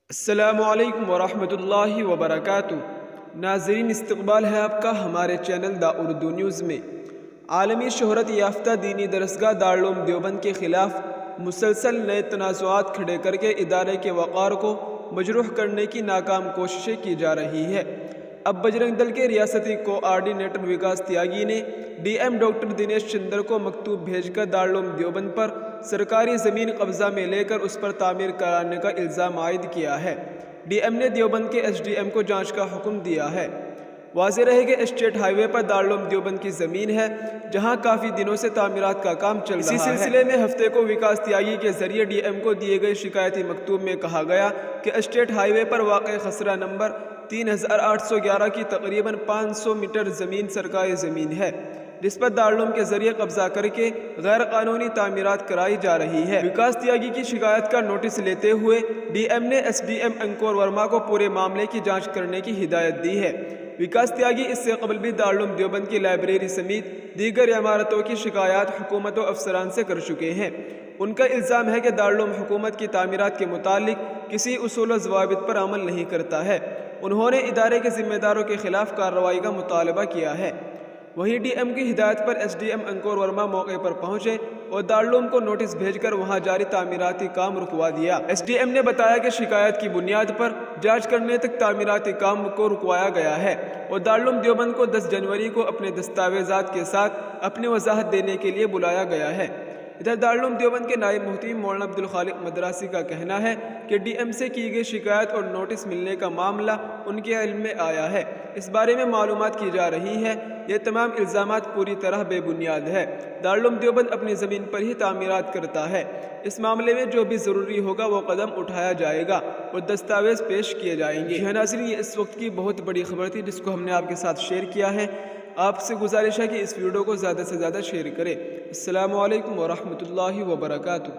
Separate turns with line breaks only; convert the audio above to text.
السلام علیکم ورحمۃ اللہ وبرکاتہ۔ ناظرین، استقبال ہے آپ کا ہمارے چینل دا اردو نیوز میں۔ عالمی شہرت یافتہ دینی درسگاہ دارالعلوم دیوبند کے خلاف مسلسل نئے تنازعات کھڑے کر کے ادارے کے وقار کو مجروح کرنے کی ناکام کوششیں کی جا رہی ہے۔ اب بجرنگ دل کے ریاستی کوآرڈینیٹر وکاس تیاگی نے D M doctor Dinesh Chandra کو مکتوب بھیج کر دارالعلوم دیوبند پر سرکاری زمین قبضہ میں لے کر اس پر تعمیر کرانے کا الزام عائد کیا ہے۔ ڈی ایم نے دیوبند کے ایس ڈی ایم کو جانچ کا حکم دیا ہے۔ واضح رہے کہ اسٹیٹ ہائی وے پر دارالعلوم دیوبند کی زمین ہے، جہاں کافی دنوں سے تعمیرات کا کام چل رہا ہے۔ اسی سلسلے میں ہفتے کو وکاس تیاگی کے ذریعے ڈی ایم کو دیے گئے شکایتی مکتوب میں کہا گیا کہ اسٹیٹ ہائی وے پر واقع خسرہ نمبر 3811 کی تقریباً 500 میٹر زمین سرکاری زمین ہے، جس پر دارالعلوم کے ذریعے قبضہ کر کے غیر قانونی تعمیرات کرائی جا رہی ہے۔ وکاس تیاگی کی شکایت کا نوٹس لیتے ہوئے ڈی ایم نے S D M Ankur Verma کو پورے معاملے کی جانچ کرنے کی ہدایت دی ہے۔ وکاس تیاگی اس سے قبل بھی دارالعلوم دیوبند کی لائبریری سمیت دیگر عمارتوں کی شکایات حکومت و افسران سے کر چکے ہیں۔ ان کا الزام ہے کہ دارالعلوم حکومت کی تعمیرات کے متعلق کسی اصول و ضوابط پر عمل نہیں کرتا ہے۔ انہوں نے ادارے کے ذمہ داروں کے خلاف کارروائی کا مطالبہ کیا ہے۔ وہیں ڈی ایم کی ہدایت پر S D M Ankur Verma موقع پر پہنچے اور دارالعلوم کو نوٹس بھیج کر وہاں جاری تعمیراتی کام رکوا دیا۔ ایس ڈی ایم نے بتایا کہ شکایت کی بنیاد پر جانچ کرنے تک تعمیراتی کام کو رکوایا گیا ہے اور دارالعلوم دیوبند کو 10 جنوری کو اپنے دستاویزات کے ساتھ اپنی وضاحت دینے کے لیے بلایا گیا ہے۔ ادھر دارالعلوم دیوبند کے نائب مفتی مولانا عبدالخالق مدراسی کا کہنا ہے کہ ڈی ایم سے کی گئی شکایت اور نوٹس ملنے کا معاملہ ان کے علم میں آیا ہے۔ اس بارے میں معلومات کی جا رہی ہے۔ یہ تمام الزامات پوری طرح بے بنیاد ہے۔ دارالعلوم دیوبند اپنی زمین پر ہی تعمیرات کرتا ہے۔ اس معاملے میں جو بھی ضروری ہوگا وہ قدم اٹھایا جائے گا اور دستاویز پیش کیے جائیں گے۔ جی ناظرین، یہ اس وقت کی بہت بڑی خبر تھی جس کو ہم نے آپ کے ساتھ شیئر کیا ہے۔ آپ سے گزارش ہے کہ اس ویڈیو کو زیادہ سے زیادہ شیئر کریں۔ السلام علیکم ورحمۃ اللہ وبرکاتہ۔